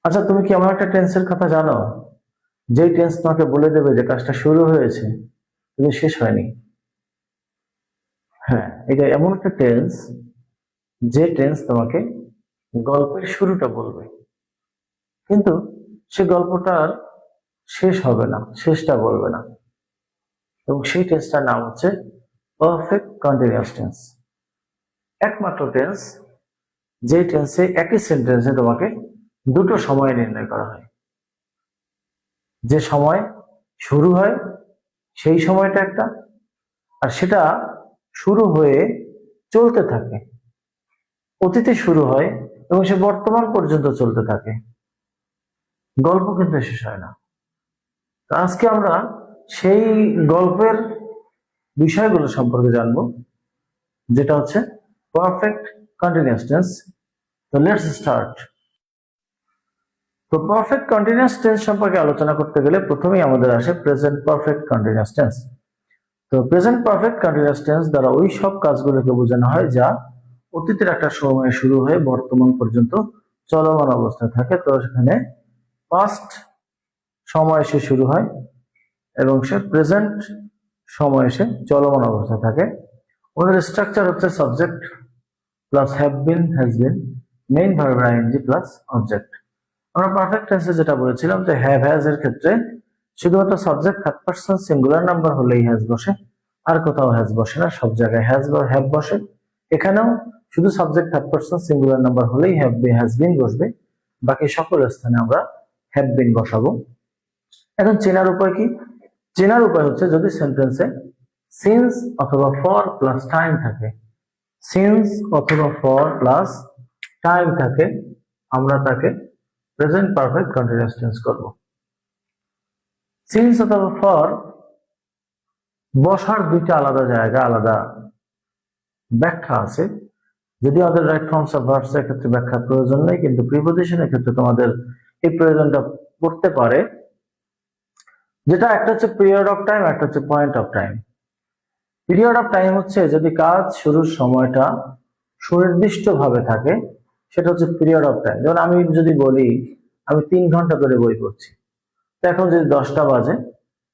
আচ্ছা, তুমি কি এমন একটা টেন্সের কথা জানো যেই টেন্স তোমাকে বলে দেবে যে কাজটা শুরু হয়েছে কিন্তু শেষ হয়নি? হ্যাঁ, এটা এমন একটা টেন্স যে টেন্স তোমাকে গল্পের শুরুটা বলবে, কিন্তু সে গল্পটার শেষ হবে না, শেষটা বলবে না। এবং সেই টেন্সটার নাম হচ্ছে পারফেক্ট কন্টিনিউয়াস টেন্স। একমাত্র টেন্স যে টেন্সে একই সেন্টেন্সে তোমাকে দুটো সময় নির্ণয় করা হয়। যে সময় শুরু হয় সেই সময়টা একটা, আর সেটা শুরু হয়ে চলতে থাকে, অতীতে শুরু হয় এবং সে বর্তমান পর্যন্ত চলতে থাকে। গল্প কিন্তু শেষ হয় না। তো আজকে আমরা সেই গল্পের বিষয়গুলো সম্পর্কে জানবো, যেটা হচ্ছে পারফেক্ট কন্টিনিউয়াস টেন্স। তো লেটস স্টার্ট। তো পারফেক্ট কন্টিনিউয়াস টেন্স সম্পর্কে আলোচনা করতে গেলে প্রথমেই আমাদের আসে প্রেজেন্ট পারফেক্ট কন্টিনিউয়াস টেন্স। তো প্রেজেন্ট পারফেক্ট কন্টিনিউয়াস টেন্স দ্বারা ওই সব কাজগুলোকে বোঝানো হয় যা অতীতের একটা সময় শুরু হয়ে বর্তমান পর্যন্ত চলমান অবস্থায় থাকে। তো সেখানে পাস্ট সময় এসে শুরু হয় এবং সে প্রেজেন্ট সময় এসে চলমান অবস্থায় থাকে। ওদের স্ট্রাকচার হচ্ছে subject plus have been, has been, main verb ING plus object. আমরা পারফেক্ট টেন্সে যেটা বলেছিলাম যে হ্যাভ হ্যাজ এর ক্ষেত্রে শুধুমাত্র subject third person singular number হলেই হ্যাজ বসে, আর কোথাও হ্যাজ বসে না, সব জায়গায় হ্যাজ বা হ্যাভ বসে। এখানেও শুধু subject third person singular number হলেই হ্যাভ বি হ্যাজ বিন বসবে, বাকি সকল স্থানে আমরা হ্যাভ বিন বসাবো। এখন চেনার উপায় কি? চেনার উপায় হচ্ছে যদি সেন্টেন্সে সিন্স অথবা ফর প্লাস টাইম থাকে, সিন্স অথবা ফর প্লাস টাইম থাকে, আমরা তাকে প্রেজেন্ট পারফেক্ট কন্টিনিউয়াস টেন্স করব। সিন্স অথবা ফর বসার দুইটা আলাদা জায়গা, আলাদা ব্যাখ্যা আছে। যদি আমাদের রাইট ফর্মস অফ ভার্বস এর ক্ষেত্রে ব্যাখ্যার প্রয়োজন নেই, কিন্তু প্রিপোজিশনের ক্ষেত্রে তোমাদের এই প্রয়োজনটা পড়তে পারে। যেটা একটা হচ্ছে পিরিয়ড অফ টাইম, একটা হচ্ছে point of time. Period of time হচ্ছে যদি কাজ শুরুর সময়টা সুনির্দিষ্ট ভাবে থাকে, সেটা হচ্ছে পিরিয়ড অফ টাইম। যেমন আমি যদি বলি আমি 3 ঘন্টা ধরে বই পড়ছি, তো এখন যদি 10টা বাজে,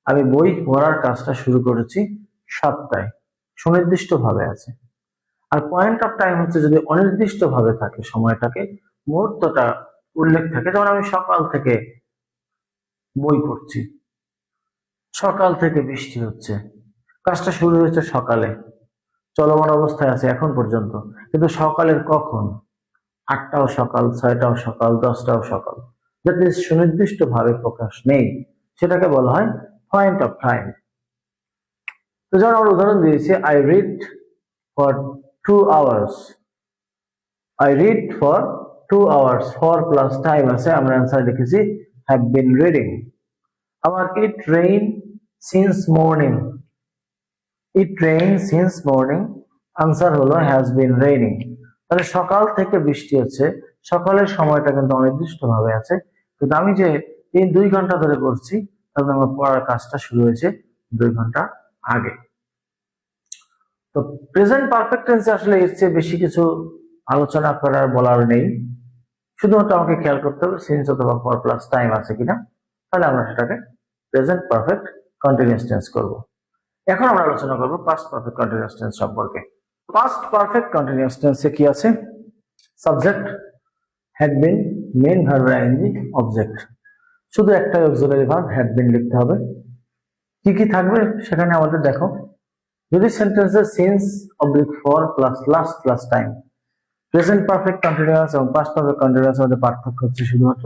আমি বই পড়ার কাজটা শুরু করেছি 7টায়, সুনির্দিষ্ট ভাবে আছে। আর পয়েন্ট অফ টাইম হচ্ছে যদি অনির্দিষ্ট ভাবে থাকে, সময়টাকে মুহূর্তটা উল্লেখ থাকে। যেমন আমি সকাল থেকে বই পড়ছি, সকাল থেকে বৃষ্টি হচ্ছে, কাজটা শুরু হয়েছে সকালে, চলমান অবস্থায় আছে এখন পর্যন্ত, কিন্তু সকালের কখন? 8টাও সকাল, 6টাও সকাল, 10টাও সকাল, যাতে সুনির্দিষ্ট ভাবে প্রকাশ নেই, সেটাকে বলা হয় পয়েন্ট অফ টাইম। তো যেমন আমরা উদাহরণ দিয়েছি, I read for 2 hours. I read for 2 hours, for plus time আছে, আমরা অ্যান্সার লিখেছি হ্যাভ বিন রিডিং। আবার ইট রেইন সিন্স মর্নিং, ইট রেইন সিন্স মর্নিং, আনসার হলো হ্যাজ বিন রেইনিং। তাহলে সকাল থেকে বৃষ্টি হচ্ছে, সকালের সময়টা কিন্তু অনির্দিষ্ট ভাবে আছে, কিন্তু আমি যে 2 ঘন্টা ধরে পড়ছি, তাহলে আমার পড়ার কাজটা শুরু হয়েছে 2 ঘন্টা আগে। তো প্রেজেন্ট পারফেক্ট টেন্সে আসলে এর চেয়ে বেশি কিছু আলোচনা করার বলার নেই, শুধুমাত্র আমাকে খেয়াল করতে হবে সিন্স অথবা ফর প্লাস টাইম আছে কিনা, তাহলে আমরা সেটাকে প্রেজেন্ট পারফেক্ট কন্টিনিউয়াস টেন্স করব। এখন আমরা আলোচনা করব পাস্ট পারফেক্ট কন্টিনিউয়াস টেন্স সম্পর্কে। পাস্ট পারফেক্ট কন্টিনিউয়াস টেন্সে কি আছে? Subject, had been, main verb ING, object. শুধু একটা অক্সিলারি ভার্ব হ্যাড বিন লিখতে হবে। কি কি থাকবে সেখানে আমাদের দেখো, যদি সেন্টেন্সে since oblique for plus last plus time, present perfect continuous এবং পাস্ট পারফেক্ট কন্টিনিউয়াস মধ্যে পার্থক্য হচ্ছে শুধুমাত্র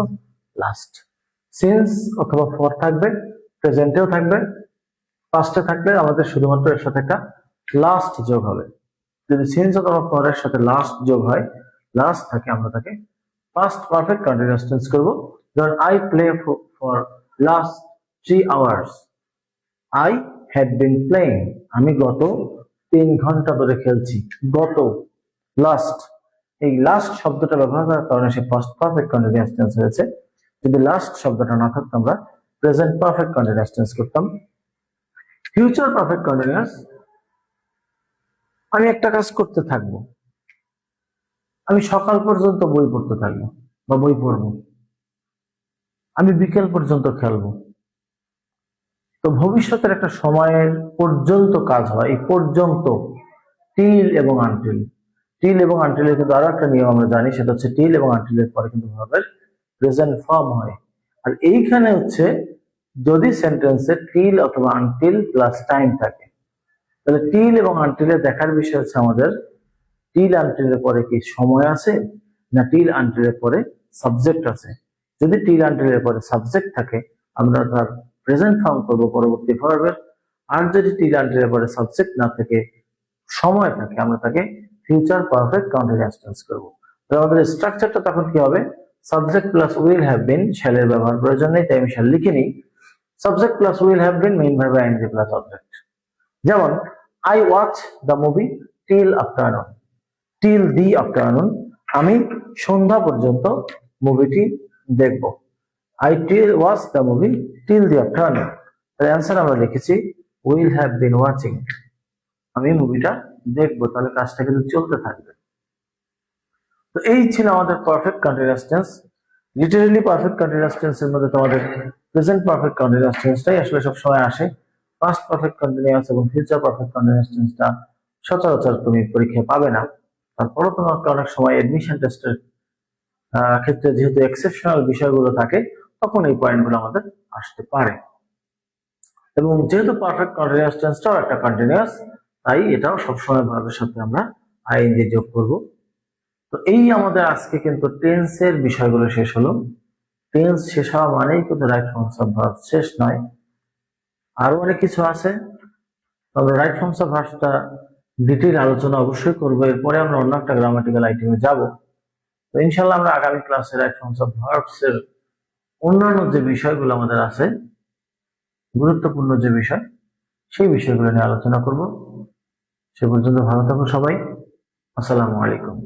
লাস্ট। সিন্স অথবা ফর থাকবে, প্রেজেন্টেও থাকবে, পাস্টে থাকলে আমাদের শুধুমাত্র এর সাথে একটা লাস্ট যোগ হবে। যদি সিন্স অথবা ফর এর সাথে লাস্ট যোগ হয়, লাস্ট থাকে, আমরা তাকে পাস্ট পারফেক্ট কন্টিনিউয়াস টেন্স করব। যেমন I play for last 3 hours, I had been playing, আমি গত 3 ঘন্টা ধরে খেলছি। গত, লাস্ট, এই লাস্ট শব্দটা ব্যবহার করার কারণে সে পাস্ট পারফেক্ট কন্টিনিউয়াস টেন্স হয়েছে। যদি লাস্ট শব্দটা না থাকতো আমরা প্রেজেন্ট পারফেক্ট কন্টিনিউয়াস টেন্স করতাম। ফিউচার পারফেক্ট কন্টিনিউয়াস, আমি একটা কাজ করতে থাকবো, আমি সকাল পর্যন্ত বই পড়তে থাকবো বা বই পড়বো, আমি বিকেল পর্যন্ত খেলবো। তো ভবিষ্যতের একটা সময়ের পর্যন্ত কাজ হয়, এই পর্যন্ত, টিল এবং আনটিল। টিল এবং আনটিলের কিন্তু আরো একটা নিয়ম আমরা জানি, সেটা হচ্ছে টিল এবং আনটিলের পরে কিন্তু ভার্বের প্রেজেন্ট ফর্ম হয়। আর এইখানে হচ্ছে যদি সেন্টেন্সে টিল অথবা আনটিল প্লাস টাইম থাকে, তাহলে টিল এবং আনটিলের দেখার বিষয় হচ্ছে আমাদের টিল আনটিলের পরে কি সময় আছে, না টিল আনটিলের পরে সাবজেক্ট আছে। যদি টিল আনটিলের পরে সাবজেক্ট থাকে আমরা তার প্রেজেন্ট ফর্ম করব পরবর্তী ভার্বের। আর যদি টিল আনটিলের পরে সাবজেক্ট না থাকে, সময় থাকে, আমরা তাকে ফিউচার পারফেক্ট কন্টিনিউয়াস টেন্স করব। তো আমাদের স্ট্রাকচারটা তখন কি হবে, subject plus will have been, শ্যালের ব্যবহার প্রয়োজন নেই তাই আমি শ্যাল লিখিনি। Subject plus will have been, main verb ING plus object. যেমন I watch the movie till afternoon, till the afternoon, আমি সন্ধ্যা পর্যন্ত মুভিটি দেখব। I till watch the movie till the afternoon. তার অ্যান্সার আমরা লিখেছি উইল হ্যাভ বিন ওয়াচিং, আমি মুভিটা দেখবো, তাহলে কাজটা কিন্তু চলতে থাকবে। তো এই ছিল আমাদের perfect continuous tense. Literally perfect continuous টেন্সের মধ্যে তোমাদের প্রেজেন্ট পারফেক্ট কন্টিনিউয়াস টেন্সটাই আসলে সব সময় আসে। পাস্ট পারফেক্ট কন্টিনিউয়াস এবং ফিউচার পারফেক্ট কন্টিনিউয়াস টেন্সটা সচরাচর তুমি পরীক্ষায় পাবে না। তারপরও তোমাকে অনেক সময় এডমিশন টেস্টের ক্ষেত্রে যেহেতু এক্সেপশনাল বিষয়গুলো থাকে, তখন এই পয়েন্টগুলো আমাদের আসতে পারে। এবং যেহেতু পারফেক্ট কন্টিনিউয়াস টেন্সটাও একটা কন্টিনিউয়াস, তাই এটাও সবসময় ভার্বের সাথে আমরা আইএনজি যোগ করব। তো এই আমাদের আজকে কিন্তু টেন্সের বিষয়গুলো শেষ হলো। টেন্স শেষ হওয়া মানেই কিন্তু রাইট ফর্মস অফ ভার্ব শেষ নয়, আরো অনেক কিছু আছে। তবে রাইট ফর্মস অফ ভার্বসটা ডিটেইল আলোচনা অবশ্যই করবো, এরপরে আমরা অন্য একটা গ্রামাটিক্যাল আইটেমে যাব। তো ইনশাল্লাহ আমরা আগামী ক্লাসে রাইট ফর্মস অফ ভার্বস এর অন্যান্য যে বিষয়গুলো আমাদের আছে, গুরুত্বপূর্ণ যে বিষয়, সেই বিষয়গুলো নিয়ে আলোচনা করব। সে পর্যন্ত ভালো থাকুন সবাই। আসসালামু আলাইকুম।